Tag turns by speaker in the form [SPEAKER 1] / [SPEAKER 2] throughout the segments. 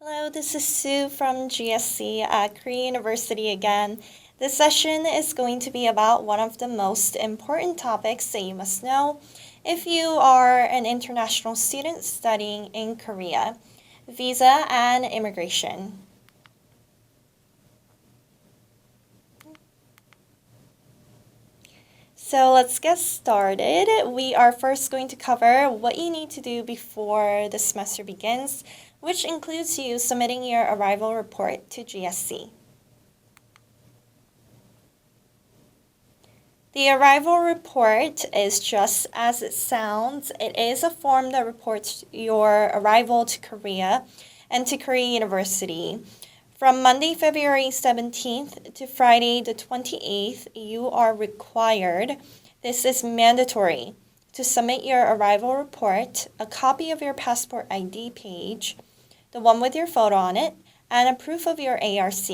[SPEAKER 1] Hello, this is Sue from GSC at Korea University again. This session is going to be about one of the most important topics that you must know if you are an international student studying in Korea, visa and immigration. So let's get started. We are first going to cover what you need to do before the semester begins, which includes you submitting your arrival report to GSC. The arrival report is just as it sounds. It is a form that reports your arrival to Korea and to Korea University. From Monday, February 17th to Friday the 28th, you are required, this is mandatory, to submit your arrival report, a copy of your passport ID page, the one with your photo on it, and a proof of your ARC.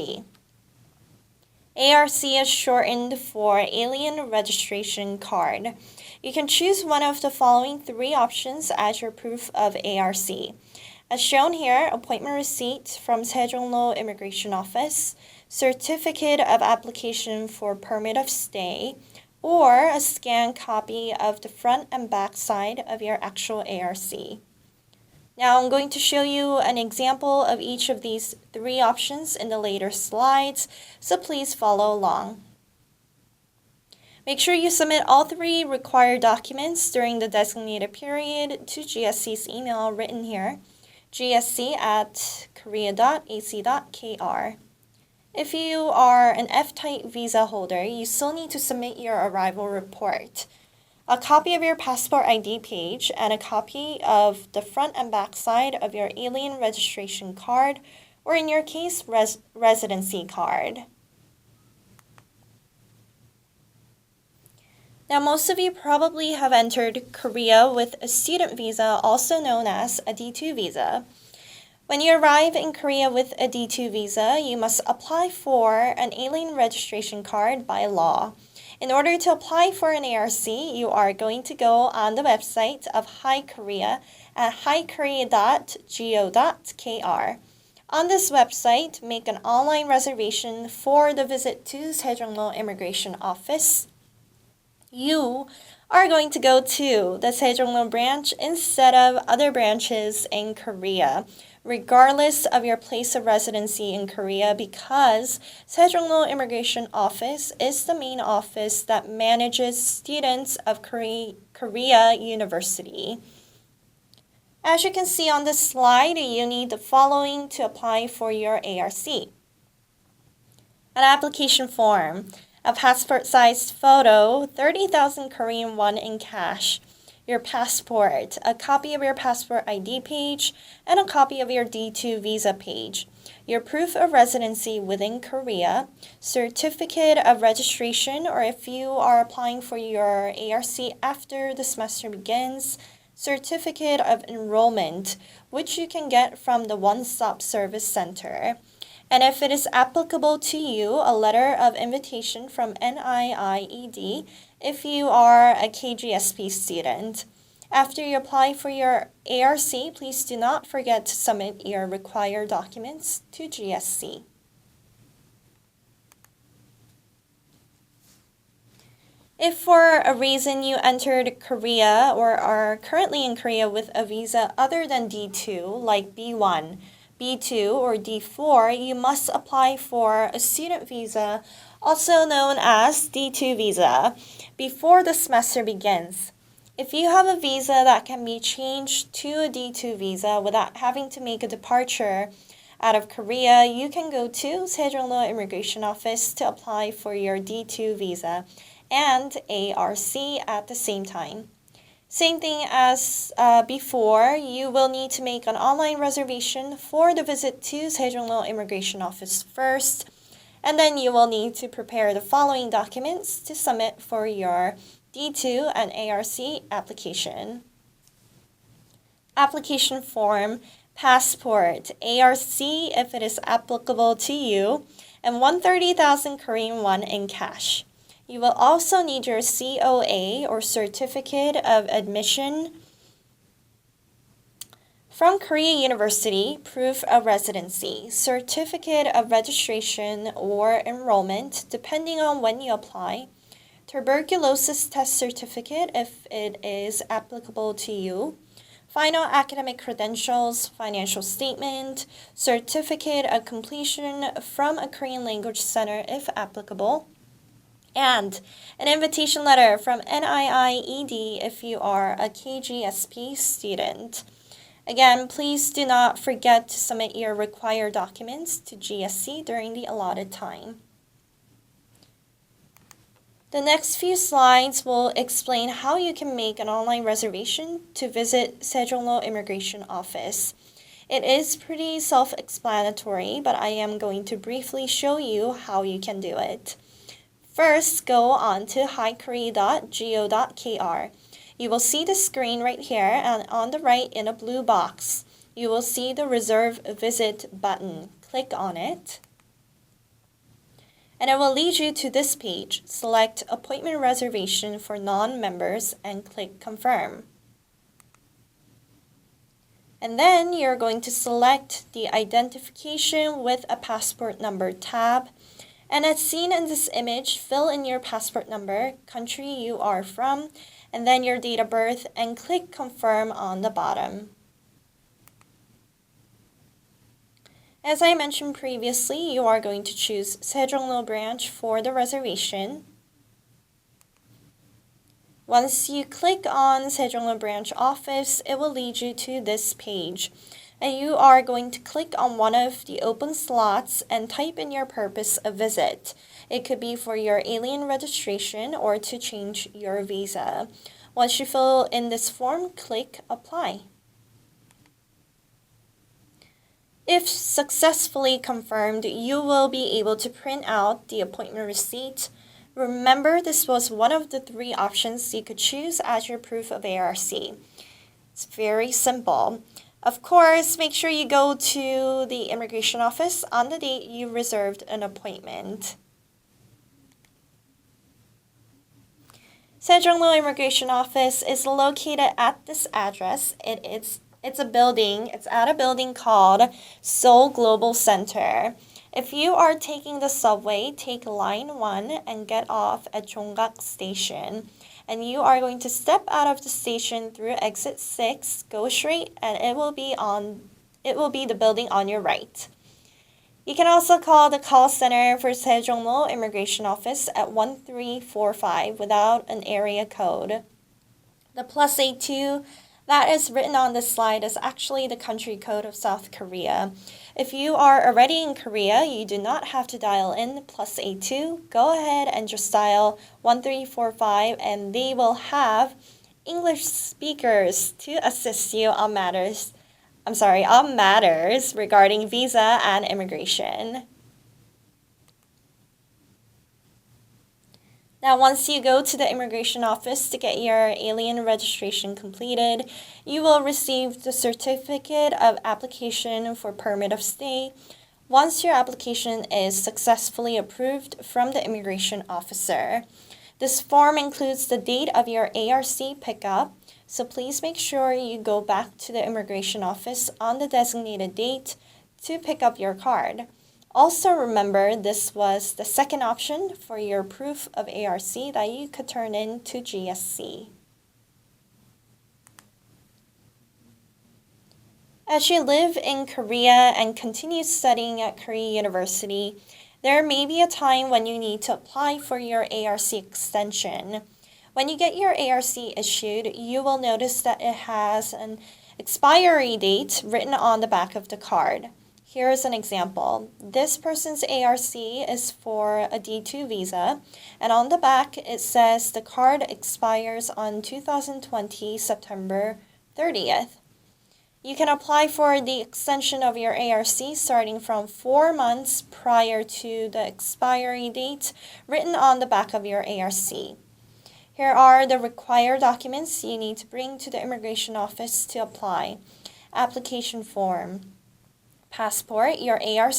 [SPEAKER 1] ARC is shortened for Alien Registration Card. You can choose one of the following three options as your proof of ARC. As shown here, appointment receipt from Sejongno Immigration Office, certificate of application for permit of stay, or a scanned copy of the front and back side of your actual ARC. Now I'm going to show you an example of each of these three options in the later slides, so please follow along. Make sure you submit all three required documents during the designated period to GSC's email written here, gsc@korea.ac.kr. If you are an F-type visa holder, you still need to submit your arrival report, a copy of your passport ID page, and a copy of the front and back side of your alien registration card, or in your case, residency card. Now, most of you probably have entered Korea with a student visa, also known as a D2 visa. When you arrive in Korea with a D2 visa, you must apply for an alien registration card by law. In order to apply for an ARC, you are going to go on the website of Hi Korea at hikorea.go.kr. On this website, make an online reservation for the visit to Sejongno Immigration Office. You are going to go to the Sejongno branch instead of other branches in Korea, regardless of your place of residency in Korea, because Sejongno Immigration Office is the main office that manages students of Korea University. As you can see on this slide, you need the following to apply for your ARC. An application form, a passport-sized photo, 30,000 Korean won in cash, your passport, a copy of your passport ID page, and a copy of your D2 visa page, your proof of residency within Korea, certificate of registration, or if you are applying for your ARC after the semester begins, certificate of enrollment, which you can get from the One-Stop Service Center. And if it is applicable to you, a letter of invitation from NIIED if you are a KGSP student. After you apply for your ARC, please do not forget to submit your required documents to GSC. If for a reason you entered Korea or are currently in Korea with a visa other than D2, like B1, B2, or D4, you must apply for a student visa, also known as D2 visa, before the semester begins. If you have a visa that can be changed to a D2 visa without having to make a departure out of Korea, you can go to Sejongno Immigration Office to apply for your D2 visa and ARC at the same time. Same thing as before, you will need to make an online reservation for the visit to Sejongno Immigration Office first, and then you will need to prepare the following documents to submit for your D2 and ARC application. Application form, passport, ARC if it is applicable to you, and 130,000 Korean won in cash. You will also need your COA or Certificate of Admission From Korea University, proof of residency, certificate of registration or enrollment, depending on when you apply, tuberculosis test certificate if it is applicable to you, final academic credentials, financial statement, certificate of completion from a Korean language center if applicable, and an invitation letter from NIIED if you are a KGSP student. Again, please do not forget to submit your required documents to GSC during the allotted time. The next few slides will explain how you can make an online reservation to visit Sejongno Immigration Office. It is pretty self-explanatory, but I am going to briefly show you how you can do it. First, go on to highkorea.go.kr. You will see the screen right here, and on the right in a blue box, you will see the Reserve Visit button. Click on it, and it will lead you to this page. Select Appointment Reservation for non-members and click Confirm. And then you're going to select the Identification with a Passport Number tab. And as seen in this image, fill in your passport number, country you are from, and then your date of birth, and click Confirm on the bottom. As I mentioned previously, you are going to choose Sejongno branch for the reservation. Once you click on Sejongno branch office, it will lead you to this page. And you are going to click on one of the open slots and type in your purpose of visit. It could be for your alien registration or to change your visa. Once you fill in this form, click Apply. If successfully confirmed, you will be able to print out the appointment receipt. Remember, this was one of the 3 options you could choose as your proof of ARC. It's very simple. Of course, make sure you go to the immigration office on the date you reserved an appointment. Sejongno Immigration Office is located at this address. It's at a building called Seoul Global Center. If you are taking the subway, take line 1 and get off at Jonggak Station. And you are going to step out of the station through exit 6, go straight, and it will be the building on your right. You can also call the call center for Sejongno Immigration Office at 1345 without an area code. The +82 that is written on this slide is actually the country code of South Korea. If you are already in Korea, you do not have to dial in +82. Go ahead and just dial 1345 and they will have English speakers to assist you on matters regarding visa and immigration. Now, once you go to the immigration office to get your alien registration completed, you will receive the certificate of application for permit of stay once your application is successfully approved from the immigration officer. This form includes the date of your ARC pickup, so please make sure you go back to the immigration office on the designated date to pick up your card. Also remember, this was the second option for your proof of ARC that you could turn in to GSC. As you live in Korea and continue studying at Korea University, there may be a time when you need to apply for your ARC extension. When you get your ARC issued, you will notice that it has an expiry date written on the back of the card. Here is an example. This person's ARC is for a D2 visa, and on the back it says the card expires on 2020 September 30th. You can apply for the extension of your ARC starting from 4 months prior to the expiry date written on the back of your ARC. Here are the required documents you need to bring to the immigration office to apply. Application form, passport, your ARC,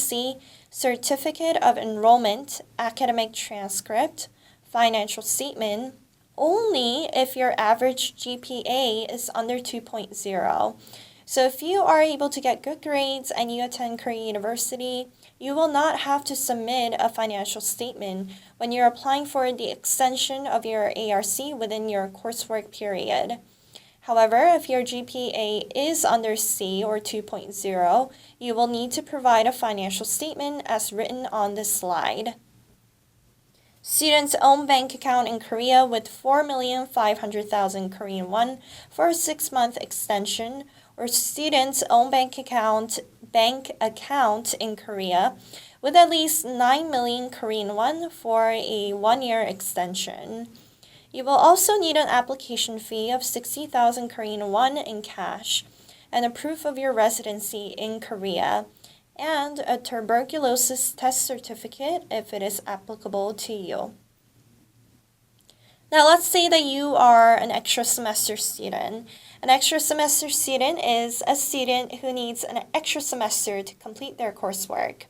[SPEAKER 1] certificate of enrollment, academic transcript, financial statement, only if your average GPA is under 2.0. So if you are able to get good grades and you attend Korean University, you will not have to submit a financial statement when you're applying for the extension of your ARC within your coursework period. However, if your GPA is under C or 2.0, you will need to provide a financial statement as written on this slide. Students' own bank account in Korea with 4,500,000 Korean won for a 6-month extension, or students' own bank account in Korea with at least 9 million Korean won for a 1-year extension. You will also need an application fee of 60,000 Korean won in cash and a proof of your residency in Korea, and a tuberculosis test certificate if it is applicable to you. Now let's say that you are an extra semester student. An extra semester student is a student who needs an extra semester to complete their coursework.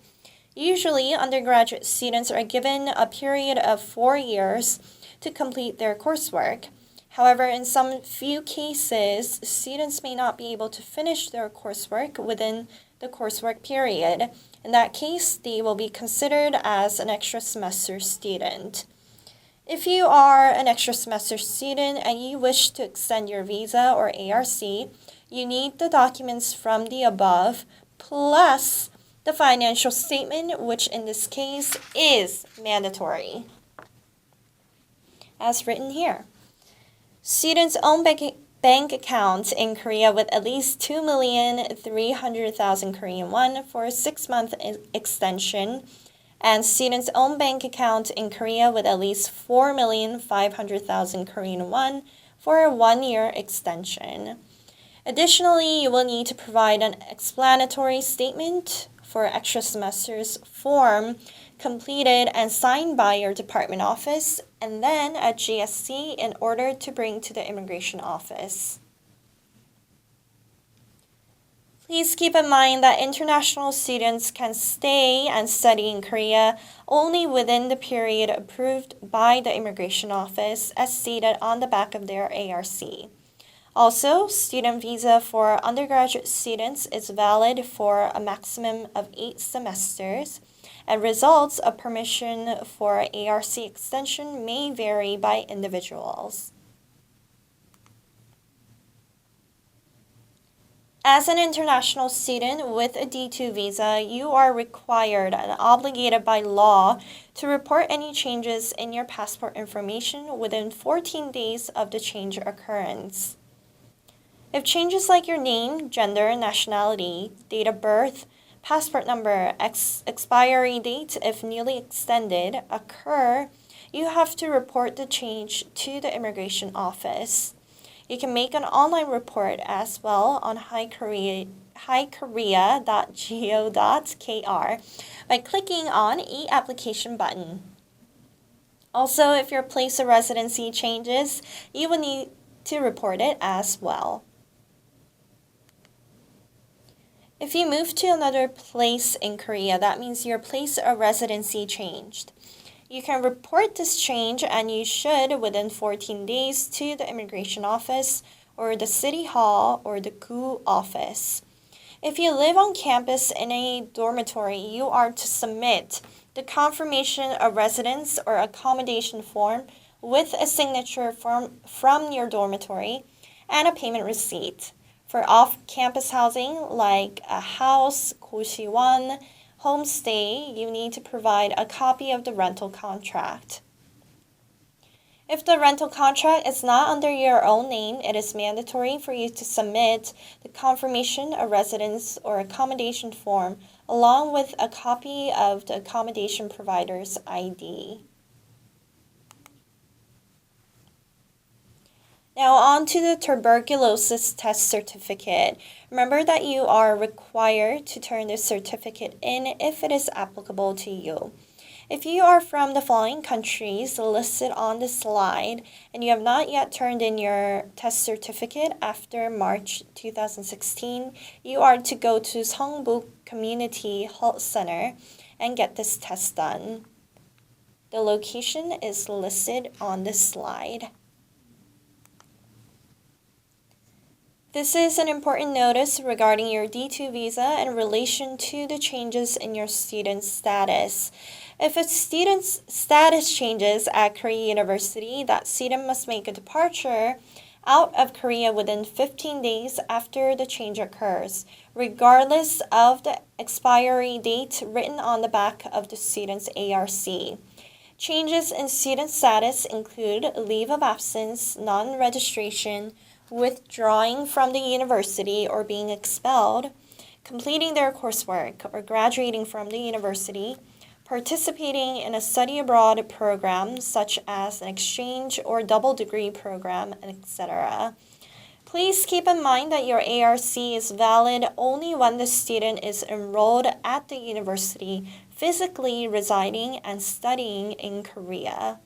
[SPEAKER 1] Usually, undergraduate students are given a period of 4 years to complete their coursework. However, in some few cases, students may not be able to finish their coursework within the coursework period. In that case, they will be considered as an extra semester student. If you are an extra semester student and you wish to extend your visa or ARC, you need the documents from the above plus the financial statement, which in this case is mandatory, as written here. Students' own bank account in Korea with at least 2,300,000 Korean won for a 6-month extension, and students' own bank account in Korea with at least 4,500,000 Korean won for a 1-year extension. Additionally, you will need to provide an explanatory statement for extra semesters form completed and signed by your department office and then at GSC in order to bring to the immigration office. Please keep in mind that international students can stay and study in Korea only within the period approved by the immigration office as stated on the back of their ARC. Also, student visa for undergraduate students is valid for a maximum of 8 semesters, and results of permission for ARC extension may vary by individuals. As an international student with a D2 visa, you are required and obligated by law to report any changes in your passport information within 14 days of the change occurrence. If changes like your name, gender, nationality, date of birth, passport number, expiry date if newly extended occur, you have to report the change to the immigration office. You can make an online report as well on highkorea.go.kr by clicking on e-application button. Also, if your place of residency changes, you will need to report it as well. If you move to another place in Korea, that means your place of residency changed. You can report this change, and you should within 14 days to the immigration office or the city hall or the gu office. If you live on campus in a dormitory, you are to submit the confirmation of residence or accommodation form with a signature from your dormitory and a payment receipt. For off-campus housing like a house, 고시원, homestay, you need to provide a copy of the rental contract. If the rental contract is not under your own name, it is mandatory for you to submit the confirmation of residence or accommodation form along with a copy of the accommodation provider's ID. Now on to the Tuberculosis Test Certificate. Remember that you are required to turn this certificate in if it is applicable to you. If you are from the following countries listed on the slide and you have not yet turned in your test certificate after March 2016, you are to go to Seongbuk Community Health Center and get this test done. The location is listed on this slide. This is an important notice regarding your D2 visa in relation to the changes in your student status. If a student's status changes at Korea University, that student must make a departure out of Korea within 15 days after the change occurs, regardless of the expiry date written on the back of the student's ARC. Changes in student status include leave of absence, non-registration, withdrawing from the university or being expelled, completing their coursework or graduating from the university, participating in a study abroad program such as an exchange or double degree program, etc. Please keep in mind that your ARC is valid only when the student is enrolled at the university, physically residing and studying in Korea.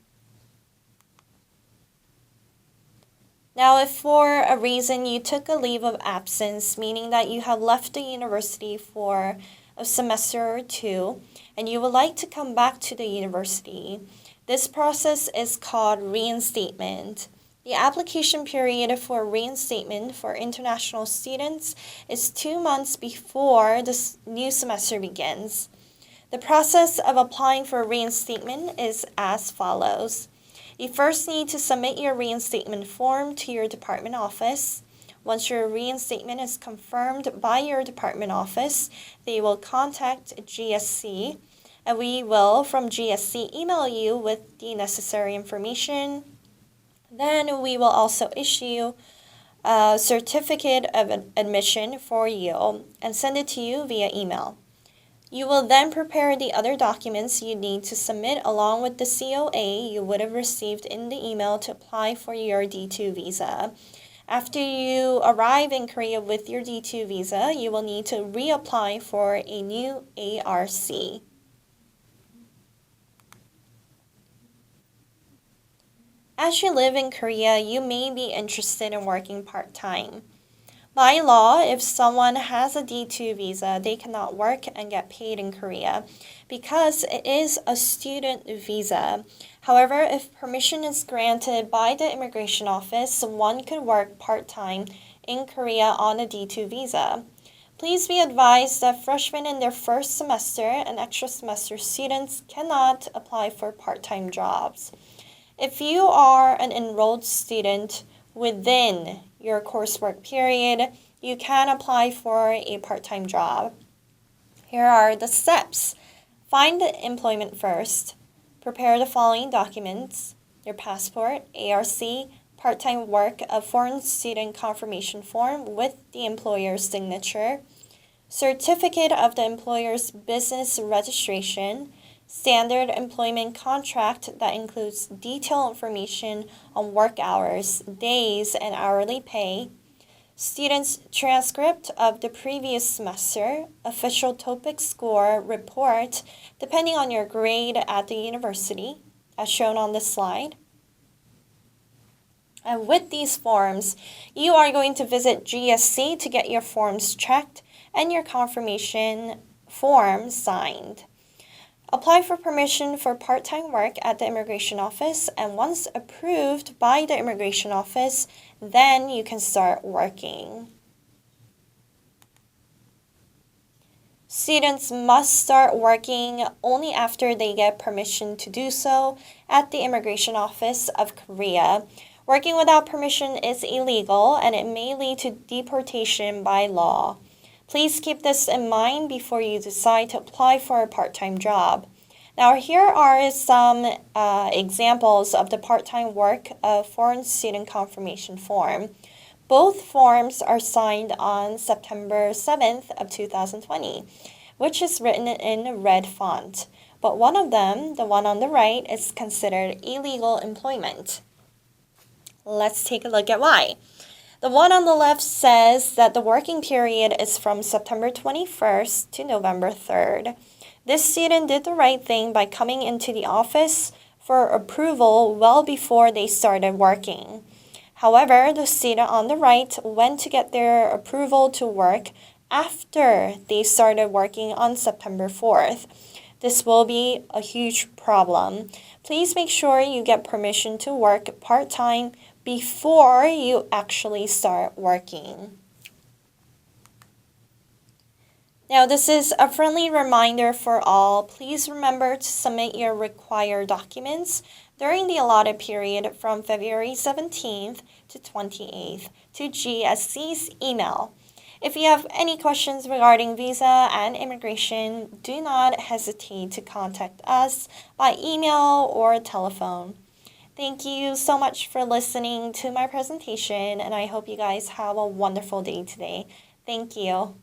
[SPEAKER 1] Now, if for a reason you took a leave of absence, meaning that you have left the university for a semester or two, and you would like to come back to the university, this process is called reinstatement. The application period for reinstatement for international students is 2 months before the new semester begins. The process of applying for reinstatement is as follows. You first need to submit your reinstatement form to your department office. Once your reinstatement is confirmed by your department office, they will contact GSC, and we will, from GSC, email you with the necessary information. Then we will also issue a certificate of admission for you and send it to you via email. You will then prepare the other documents you need to submit along with the COA you would have received in the email to apply for your D2 visa. After you arrive in Korea with your D2 visa, you will need to reapply for a new ARC. As you live in Korea, you may be interested in working part-time. By law, if someone has a D2 visa, they cannot work and get paid in Korea because it is a student visa. However, if permission is granted by the immigration office, one could work part-time in Korea on a D2 visa. Please be advised that freshmen in their first semester and extra semester students cannot apply for part-time jobs. If you are an enrolled student within your coursework period, you can apply for a part-time job. Here are the steps. Find employment first. Prepare the following documents: your passport, ARC, part-time work, a foreign student confirmation form with the employer's signature, certificate of the employer's business registration, standard employment contract that includes detailed information on work hours, days, and hourly pay, student's transcript of the previous semester, official TOPIK score report depending on your grade at the university, as shown on this slide. And with these forms, you are going to visit GSC to get your forms checked and your confirmation form signed. Apply for permission for part-time work at the immigration office, and once approved by the immigration office, then you can start working. Students must start working only after they get permission to do so at the immigration office of Korea. Working without permission is illegal and it may lead to deportation by law. Please keep this in mind before you decide to apply for a part-time job. Now, here are some examples of the part-time work of foreign student confirmation form. Both forms are signed on September 7th of 2020, which is written in red font. But one of them, the one on the right, is considered illegal employment. Let's take a look at why. The one on the left says that the working period is from September 21st to November 3rd. This student did the right thing by coming into the office for approval well before they started working. However, the student on the right went to get their approval to work after they started working on September 4th. This will be a huge problem. Please make sure you get permission to work part-time before you actually start working. Now, this is a friendly reminder for all. Please remember to submit your required documents during the allotted period from February 17th to 28th to GSC's email. If you have any questions regarding visa and immigration, do not hesitate to contact us by email or telephone. Thank you so much for listening to my presentation, and I hope you guys have a wonderful day today. Thank you.